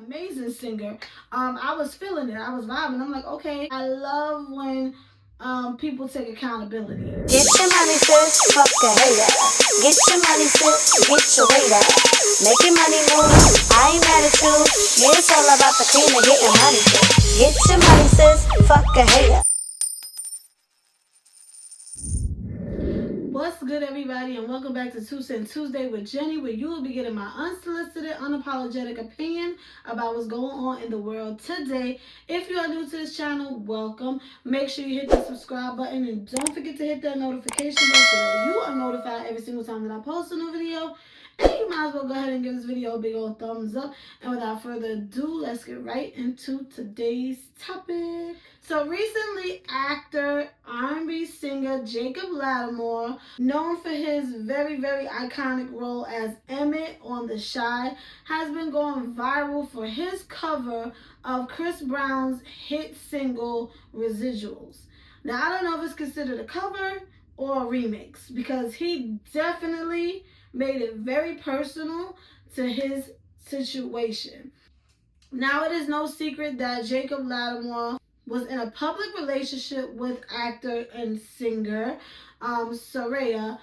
amazing singer. I was feeling it. I was vibing. I'm like, okay. I love when people take accountability. Get your money, sis, fuck a hater. Get your money, sis, get your weight up. Make your money move, I ain't mad at you. Yeah, it's all about the cream and getting money, sis. Get your money, sis, fuck a hater. What's good, everybody, and welcome back to 2 Cent Tuesday with Jenny, where you will be getting my unsolicited, unapologetic opinion about what's going on in the world today. If you are new to this channel, welcome. Make sure you hit the subscribe button and don't forget to hit that notification bell so that you are notified every single time that I post a new video. And you might as well go ahead and give this video a big old thumbs up. And without further ado, let's get right into today's topic. So recently, actor, R&B singer Jacob Latimore, known for his very, very iconic role as Emmett on The Shy, has been going viral for his cover of Chris Brown's hit single, Residuals. Now, I don't know if it's considered a cover or a remix, because he definitely made it very personal to his situation. Now, it is no secret that Jacob Latimore was in a public relationship with actor and singer Serayah,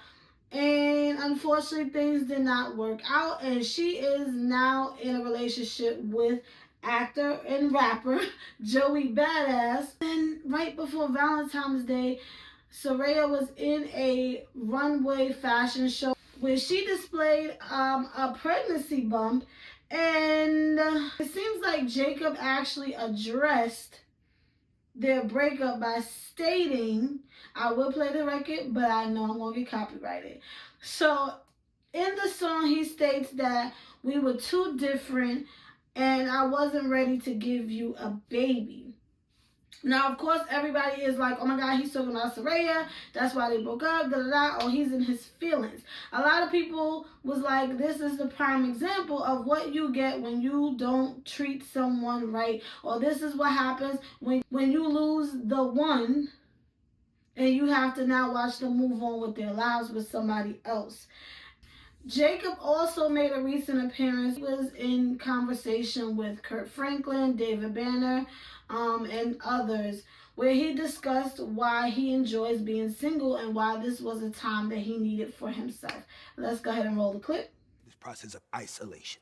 and unfortunately things did not work out, and she is now in a relationship with actor and rapper Joey Badass. And right before Valentine's Day, Serayah was in a runway fashion show where she displayed a pregnancy bump, and it seems like Jacob actually addressed their breakup by stating, I will play the record, but I know I'm going to get copyrighted. So in the song, he states that we were too different and I wasn't ready to give you a baby. Now, of course, everybody is like, oh my God, he's talking about Serayah. That's why they broke up, or he's in his feelings. A lot of people was like, this is the prime example of what you get when you don't treat someone right. Or this is what happens when you lose the one and you have to now watch them move on with their lives with somebody else. Jacob also made a recent appearance. He was in conversation with Kurt Franklin, David Banner, and others, where he discussed why he enjoys being single and why this was a time that he needed for himself. Let's go ahead and roll the clip. This process of isolation,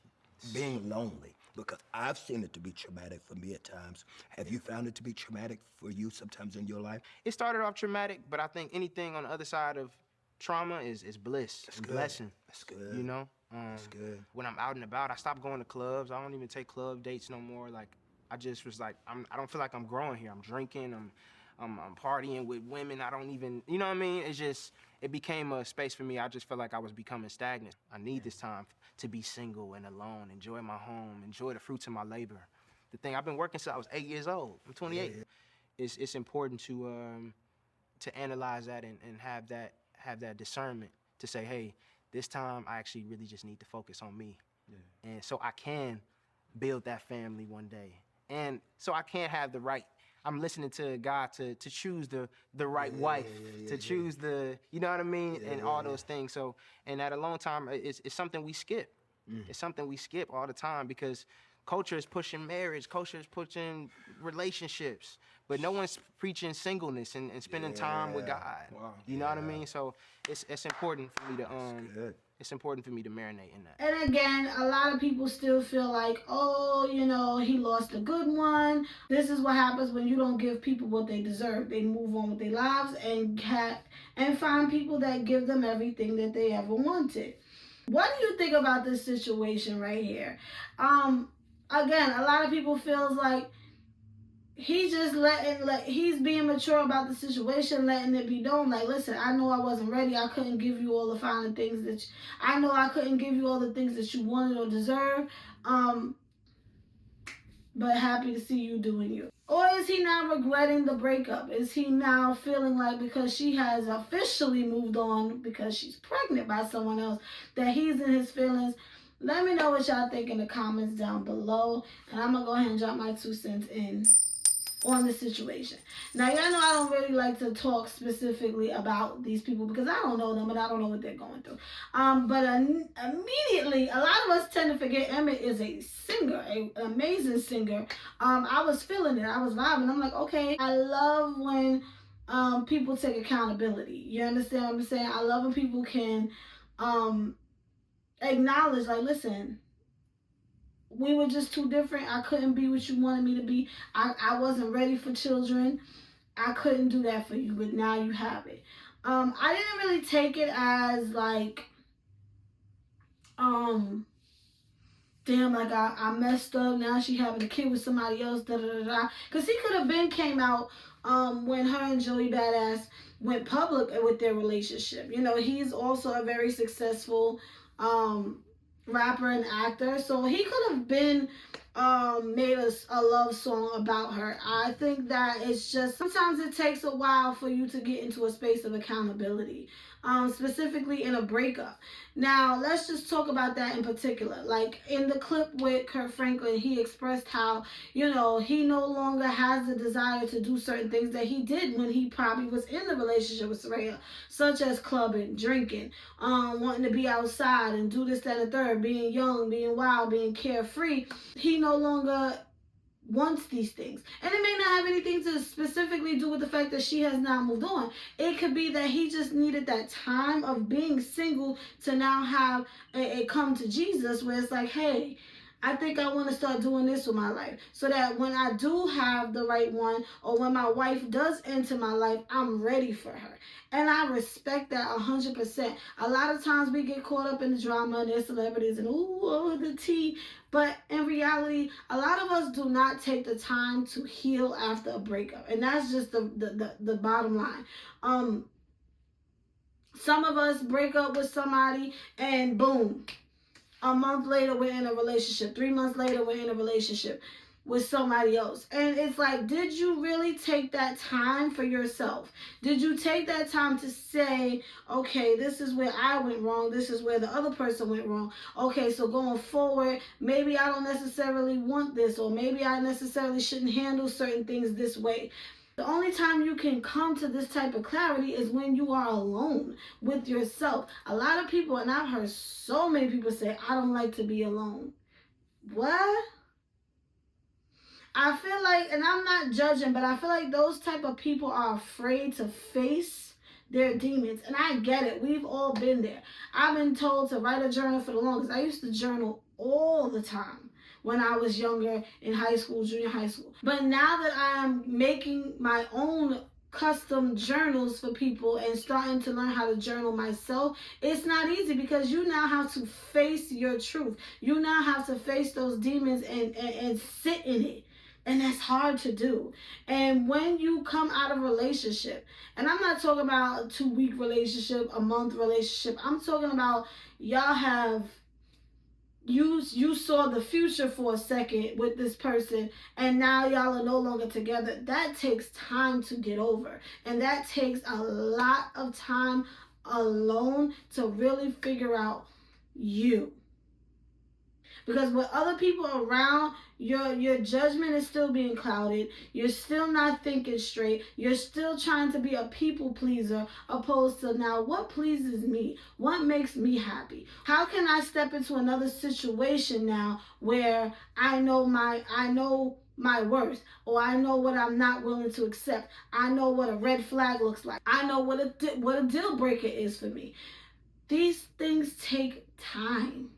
being lonely, because I've seen it to be traumatic for me at times. Have you found it to be traumatic for you sometimes in your life? It started off traumatic, but I think anything on the other side of trauma is bliss. It's a blessing. That's good. You know? That's good. When I'm out and about, I stopped going to clubs. I don't even take club dates no more. Like, I just was like, I don't feel like I'm growing here. I'm drinking, I'm partying with women. I don't even, you know what I mean? It's just, it became a space for me. I just felt like I was becoming stagnant. I need this time to be single and alone, enjoy my home, enjoy the fruits of my labor. The thing, I've been working since I was 8 years old. I'm 28. Yeah. It's important to analyze that and have that discernment to say, hey, this time I actually really just need to focus on me. Yeah. And so I can build that family one day. And so I can have the right, I'm listening to God to choose the right wife, to choose the, you know what I mean? And all those things. So, and at a long time, it's something we skip. It's something we skip all the time because culture is pushing marriage, culture is pushing relationships, but no one's preaching singleness and spending time with God. Wow. You know what I mean? So it's important for me to it's important for me to marinate in that. And again, a lot of people still feel like, oh, you know, he lost a good one. This is what happens when you don't give people what they deserve. They move on with their lives and find people that give them everything that they ever wanted. What do you think about this situation right here? Again, a lot of people feels like he's just he's being mature about the situation, letting it be known. Like, listen, I know I wasn't ready. I couldn't give you all the finer things that I know I couldn't give you all the things that you wanted or deserve. But happy to see you doing you. Or is he now regretting the breakup? Is he now feeling like because she has officially moved on because she's pregnant by someone else that he's in his feelings? Let me know what y'all think in the comments down below. And I'm going to go ahead and drop my 2 cents in. on the situation. Now, y'all know I don't really like to talk specifically about these people because I don't know them and I don't know what they're going through. But immediately, a lot of us tend to forget Emmett is a singer, an amazing singer. I was feeling it. I was vibing. I'm like, okay, I love when people take accountability. You understand what I'm saying? I love when people can acknowledge, like, listen, we were just too different. I couldn't be what you wanted me to be. I wasn't ready for children. I couldn't do that for you, but now you have it. I didn't really take it as like, damn, like I messed up. Now she having a kid with somebody else. Da da da da. Because he could have been came out when her and Joey Badass went public with their relationship. You know, he's also a very successful rapper and actor, so he could have been made a love song about her. I think that it's just sometimes it takes a while for you to get into a space of accountability, specifically in a breakup. Now, let's just talk about that in particular. Like in the clip with Kurt Franklin, he expressed how, you know, he no longer has the desire to do certain things that he did when he probably was in the relationship with Serayah, such as clubbing, drinking, wanting to be outside and do this, that, and the third, being young, being wild, being carefree. He no longer wants these things. And it may not have anything to specifically do with the fact that she has now moved on. It could be that he just needed that time of being single to now have a come to Jesus where it's like, hey, I think I want to start doing this with my life so that when I do have the right one or when my wife does enter my life, I'm ready for her. And I respect that 100%. A lot of times we get caught up in the drama and there's celebrities and ooh, oh, the tea. But in reality, a lot of us do not take the time to heal after a breakup. And that's just the bottom line. Some of us break up with somebody and boom, a month later we're in a relationship. 3 months later we're in a relationship with somebody else. And it's like, did you really take that time for yourself? Did you take that time to say, okay, this is where I went wrong, this is where the other person went wrong, okay, so going forward, maybe I don't necessarily want this, or maybe I necessarily shouldn't handle certain things this way. The only time you can come to this type of clarity is when you are alone with yourself. A lot of people, and I've heard so many people say, I don't like to be alone. What? I feel like, and I'm not judging, but I feel like those type of people are afraid to face their demons. And I get it. We've all been there. I've been told to write a journal for the longest. I used to journal all the time when I was younger in high school, junior high school. But now that I am making my own custom journals for people and starting to learn how to journal myself, it's not easy because you now have to face your truth. You now have to face those demons and sit in it. And that's hard to do. And when you come out of a relationship, and I'm not talking about a 2-week relationship, a month relationship, I'm talking about y'all have you saw the future for a second with this person and now y'all are no longer together. That takes time to get over, and that takes a lot of time alone to really figure out you. Because with other people around, your judgment is still being clouded. You're still not thinking straight. You're still trying to be a people pleaser, opposed to now what pleases me? What makes me happy? How can I step into another situation now where I know my worth, or I know what I'm not willing to accept. I know what a red flag looks like. I know what a deal breaker is for me. These things take time.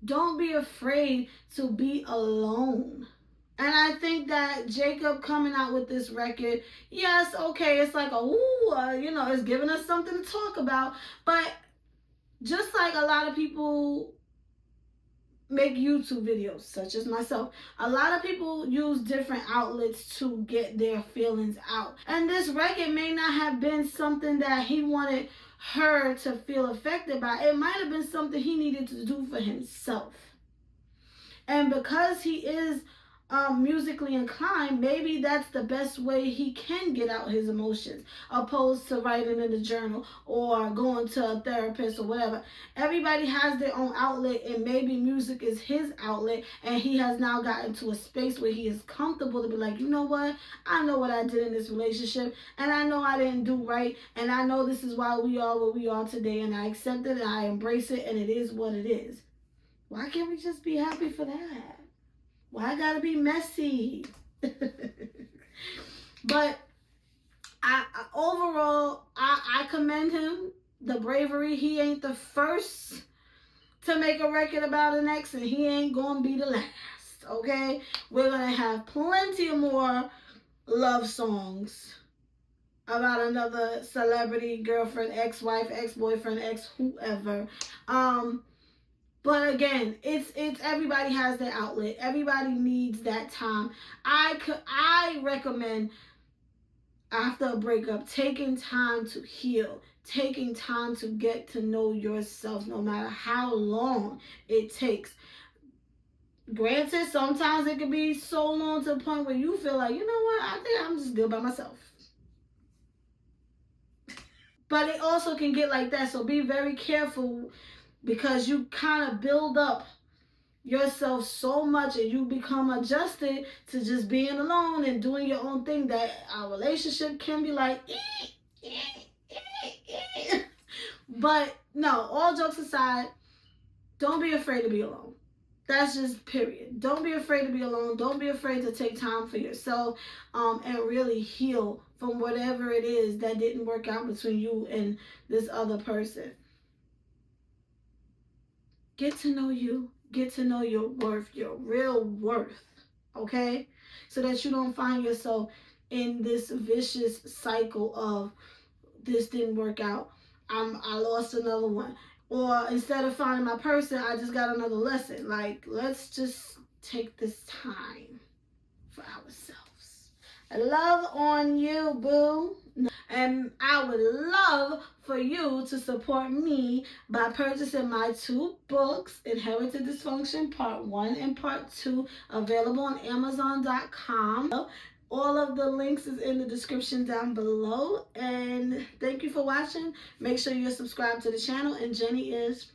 Don't be afraid to be alone. And I think that Jacob coming out with this record, yes, okay, it's like it's giving us something to talk about. But just like a lot of people make YouTube videos, such as myself, a lot of people use different outlets to get their feelings out. And this record may not have been something that he wanted her to feel affected by. It might have been something he needed to do for himself. And because he is musically inclined, maybe that's the best way he can get out his emotions, opposed to writing in a journal or going to a therapist or whatever. Everybody has their own outlet, and maybe music is his outlet, and he has now gotten to a space where he is comfortable to be like, you know what, I know what I did in this relationship, and I know I didn't do right, and I know this is why we are where we are today, and I accept it and I embrace it, and it is what it is. Why can't we just be happy for that? Why I gotta be messy? But overall, I commend him, the bravery. He ain't the first to make a record about an ex, and he ain't gonna be the last. Okay, we're gonna have plenty of more love songs about another celebrity, girlfriend, ex-wife, ex-boyfriend, ex-whoever. But again, it's everybody has their outlet. Everybody needs that time. I recommend, after a breakup, taking time to heal, taking time to get to know yourself, no matter how long it takes. Granted, sometimes it can be so long to the point where you feel like, you know what, I think I'm just good by myself. But it also can get like that, so be very careful, because you kind of build up yourself so much and you become adjusted to just being alone and doing your own thing, that our relationship can be like but no, all jokes aside, don't be afraid to be alone. That's just period. Don't be afraid to be alone. Don't be afraid to take time for yourself, and really heal from whatever it is that didn't work out between you and this other person. Get to know you. Get to know your worth, your real worth, okay? So that you don't find yourself in this vicious cycle of, this didn't work out, I lost another one. Or instead of finding my person, I just got another lesson. Like, let's just take this time for ourselves. Love on you, boo. And I would love for you to support me by purchasing my 2 books, Inherited Dysfunction Part 1 and Part 2, available on Amazon.com. All of the links is in the description down below. And thank you for watching. Make sure you're subscribed to the channel. And Jenny is